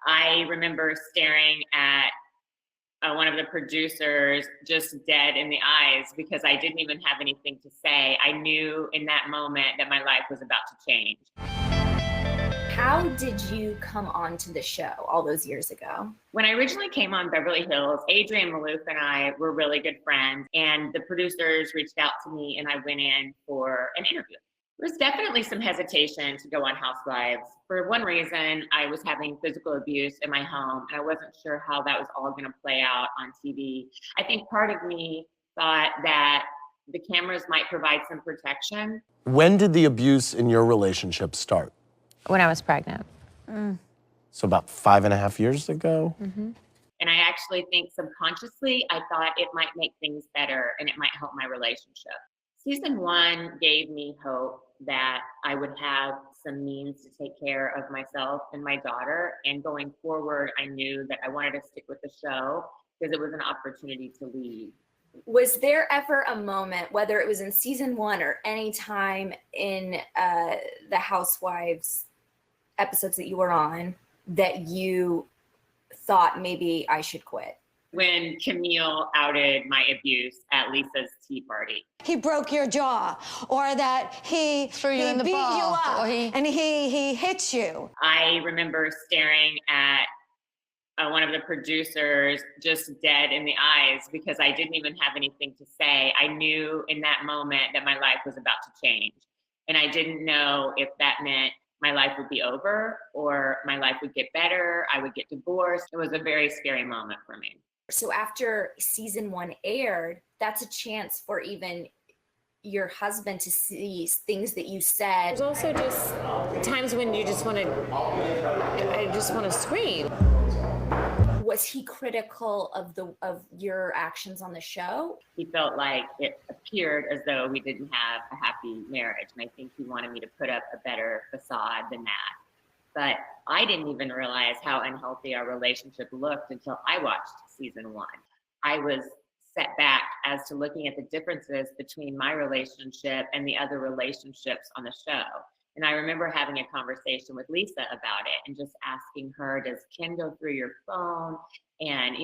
I remember staring at one of the producers just dead in the eyes because I didn't even have anything to say. I knew in that moment that my life was about to change. How did you come onto the show all those years ago? When I originally came on Beverly Hills, Adrienne Maloof and I were really good friends, and the producers reached out to me and I went in for an interview. There was definitely some hesitation to go on Housewives. For one reason, I was having physical abuse in my home, and I wasn't sure how that was all gonna play out on TV. I think part of me thought that the cameras might provide some protection. When did the abuse in your relationship start? When I was pregnant. So about 5.5 years ago? Mm-hmm. And I actually think subconsciously, I thought it might make things better and it might help my relationship. Season 1 gave me hope that I would have some means to take care of myself and my daughter. And going forward, I knew that I wanted to stick with the show because it was an opportunity to leave. Was there ever a moment, whether it was in season 1 or any time in the Housewives episodes that you were on, that you thought maybe I should quit? When Camille outed my abuse at Lisa's tea party. He broke your jaw, or that he Threw you in the beat ball, you up, or he- and he hit you. I remember staring at one of the producers just dead in the eyes because I didn't even have anything to say. I knew in that moment that my life was about to change. And I didn't know if that meant my life would be over or my life would get better, I would get divorced. It was a very scary moment for me. So after season 1 aired, that's a chance for even your husband to see things that you said. There's also just times when you just want to, I just want to scream. Was he critical of your actions on the show? He felt like it appeared as though we didn't have a happy marriage. And I think he wanted me to put up a better facade than that. But I didn't even realize how unhealthy our relationship looked until I watched season 1. I was set back as to looking at the differences between my relationship and the other relationships on the show. And I remember having a conversation with Lisa about it and just asking her, does Kim go through your phone? And,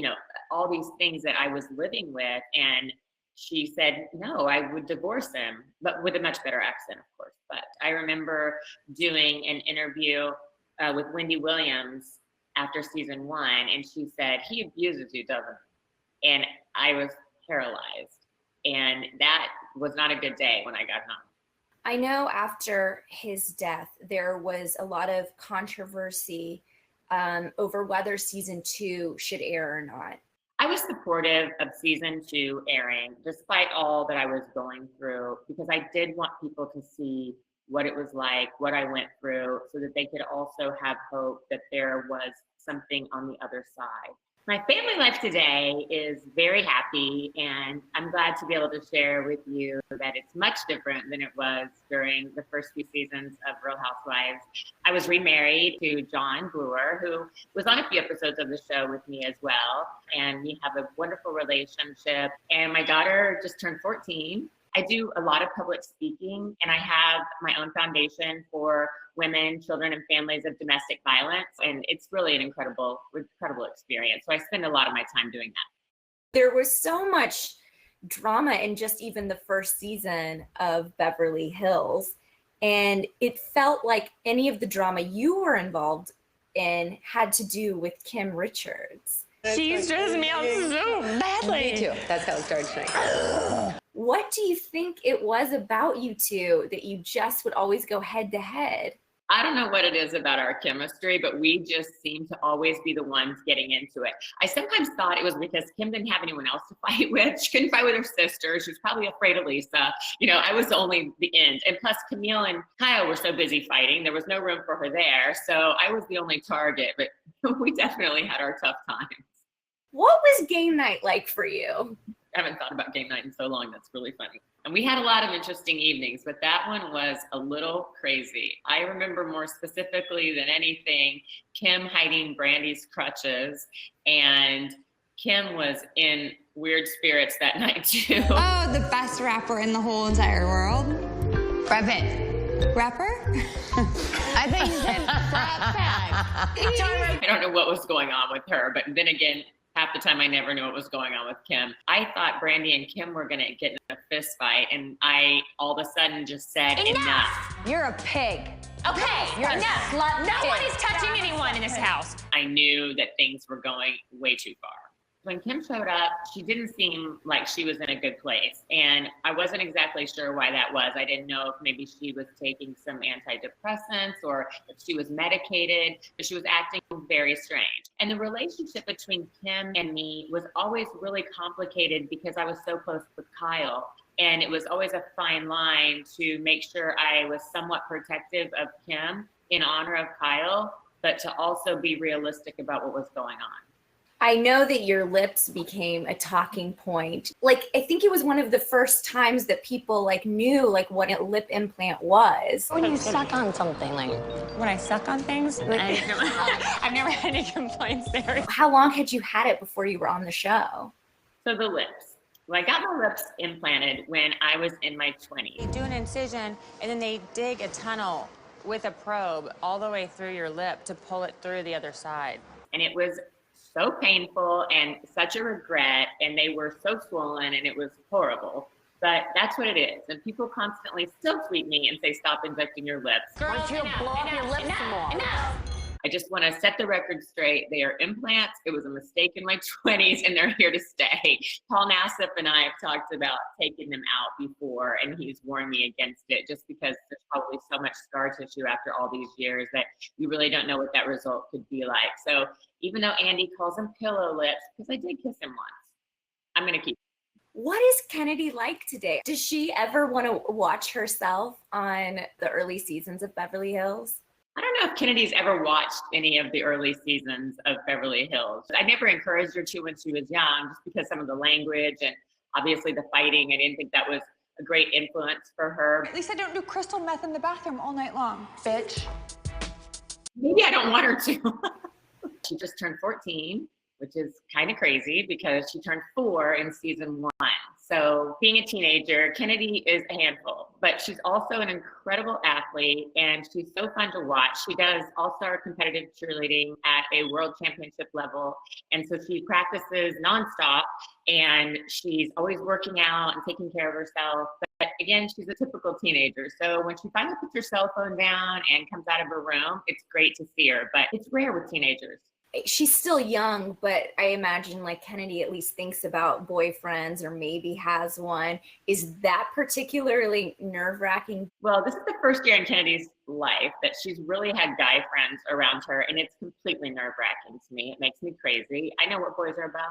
all these things that I was living with. And she said, no, I would divorce him, but with a much better accent, of course. But I remember doing an interview with Wendy Williams after season 1, and she said, he abuses you, doesn't he? And I was paralyzed. And that was not a good day when I got home. I know after his death, there was a lot of controversy over whether season 2 should air or not. I was supportive of season 2 airing, despite all that I was going through, because I did want people to see what it was like, what I went through, so that they could also have hope that there was something on the other side. My family life today is very happy, and I'm glad to be able to share with you that it's much different than it was during the first few seasons of Real Housewives. I was remarried to John Brewer, who was on a few episodes of the show with me as well, and we have a wonderful relationship. And my daughter just turned 14. I do a lot of public speaking, and I have my own foundation for women, children, and families of domestic violence. And it's really an incredible experience. So I spend a lot of my time doing that. There was so much drama in just even the first season of Beverly Hills. And it felt like any of the drama you were involved in had to do with Kim Richards. She's stressing me out so badly. Me too. That's how it started tonight. What do you think it was about you two that you just would always go head to head? I don't know what it is about our chemistry, but we just seem to always be the ones getting into it. I sometimes thought it was because Kim didn't have anyone else to fight with. She couldn't fight with her sister. She was probably afraid of Lisa. I was only the end. And plus Camille and Kyle were so busy fighting. There was no room for her there. So I was the only target, but we definitely had our tough times. What was game night like for you? I haven't thought about game night in so long. That's really funny. And we had a lot of interesting evenings, but that one was a little crazy. I remember more specifically than anything, Kim hiding Brandy's crutches, and Kim was in weird spirits that night too. Oh, the best rapper in the whole entire world. Rapper? Rapper? I think I don't know what was going on with her, but then again, half the time I never knew what was going on with Kim. I thought Brandy and Kim were gonna get in a fist fight, and I all of a sudden just said, enough. You're a pig. Okay, You're a slut no pig. one is touching anyone in this house. I knew that things were going way too far. When Kim showed up, she didn't seem like she was in a good place. And I wasn't exactly sure why that was. I didn't know if maybe she was taking some antidepressants or if she was medicated, but she was acting very strange. And the relationship between Kim and me was always really complicated because I was so close with Kyle. And it was always a fine line to make sure I was somewhat protective of Kim in honor of Kyle, but to also be realistic about what was going on. I know that your lips became a talking point. Like, I think it was one of the first times that people knew what a lip implant was. When you suck on something, When I suck on things, I've never had any complaints there. How long had you had it before you were on the show? So the lips. Well, I got my lips implanted when I was in my 20s. They do an incision, and then they dig a tunnel with a probe all the way through your lip to pull it through the other side. And it was so painful and such a regret, and they were so swollen, and it was horrible. But that's what it is. And people constantly still tweet me and say, stop injecting your lips. why don't you blow up your lips some more? I just want to set the record straight. They are implants. It was a mistake in my 20s, and they're here to stay. Paul Nassif and I have talked about taking them out before, and he's warned me against it just because there's probably so much scar tissue after all these years that you really don't know what that result could be like. So even though Andy calls them pillow lips, because I did kiss him once, I'm going to keep. What is Kennedy like today? Does she ever want to watch herself on the early seasons of Beverly Hills? I don't know if Kennedy's ever watched any of the early seasons of Beverly Hills. I never encouraged her to when she was young, just because some of the language and obviously the fighting, I didn't think that was a great influence for her. At least I don't do crystal meth in the bathroom all night long, bitch. Maybe I don't want her to. She just turned 14, which is kind of crazy because she turned 4 in season 1. So being a teenager, Kennedy is a handful, but she's also an incredible athlete, and she's so fun to watch. She does all-star competitive cheerleading at a world championship level, and so she practices nonstop, and she's always working out and taking care of herself. But again, she's a typical teenager. So when she finally puts her cell phone down and comes out of her room, it's great to see her, but it's rare with teenagers. She's still young, but I imagine Kennedy at least thinks about boyfriends or maybe has one. Is that particularly nerve-wracking? Well, this is the first year in Kennedy's life that she's really had guy friends around her, and it's completely nerve-wracking to me. It makes me crazy. I know what boys are about.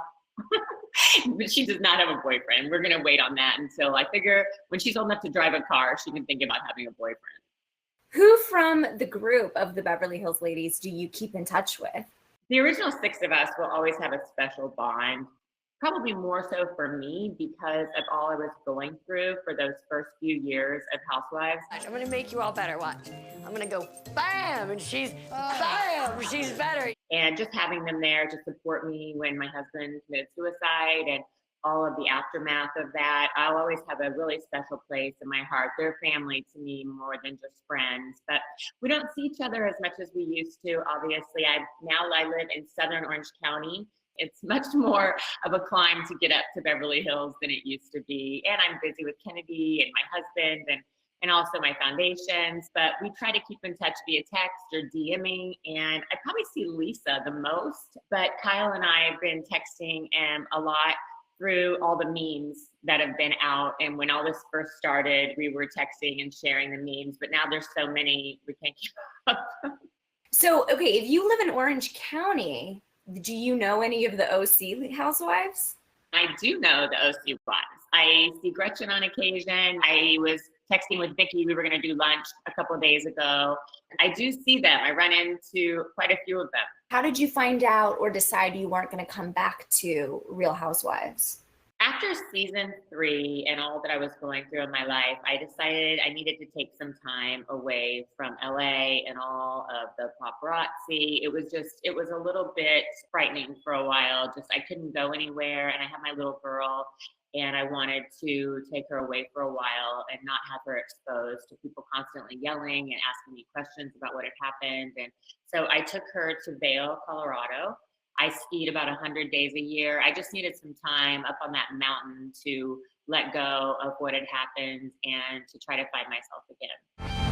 But she does not have a boyfriend. We're going to wait on that until I figure when she's old enough to drive a car, she can think about having a boyfriend. Who from the group of the Beverly Hills ladies do you keep in touch with? The original 6 of us will always have a special bond, probably more so for me because of all I was going through for those first few years of Housewives. I'm gonna make you all better, watch. I'm gonna go bam, and she's bam, she's better. And just having them there to support me when my husband committed suicide and all of the aftermath of that, I'll always have a really special place in my heart. They're family to me more than just friends, but we don't see each other as much as we used to. Obviously, I live in Southern Orange County. It's much more of a climb to get up to Beverly Hills than it used to be. And I'm busy with Kennedy and my husband and also my foundations, but we try to keep in touch via text or DMing, and I probably see Lisa the most, but Kyle and I have been texting a lot through all the memes that have been out. And when all this first started, we were texting and sharing the memes, but now there's so many, we can't keep up. So, okay, if you live in Orange County, do you know any of the OC housewives? I do know the OC wives. I see Gretchen on occasion. I was texting with Vicki. We were going to do lunch a couple of days ago. I do see them. I run into quite a few of them. How did you find out or decide you weren't going to come back to Real Housewives? After season 3 and all that I was going through in my life, I decided I needed to take some time away from LA and all of the paparazzi. It was a little bit frightening for a while. Just I couldn't go anywhere, and I had my little girl, and I wanted to take her away for a while and not have her exposed to people constantly yelling and asking me questions about what had happened. And so I took her to Vail, Colorado. I skied about 100 days a year. I just needed some time up on that mountain to let go of what had happened and to try to find myself again.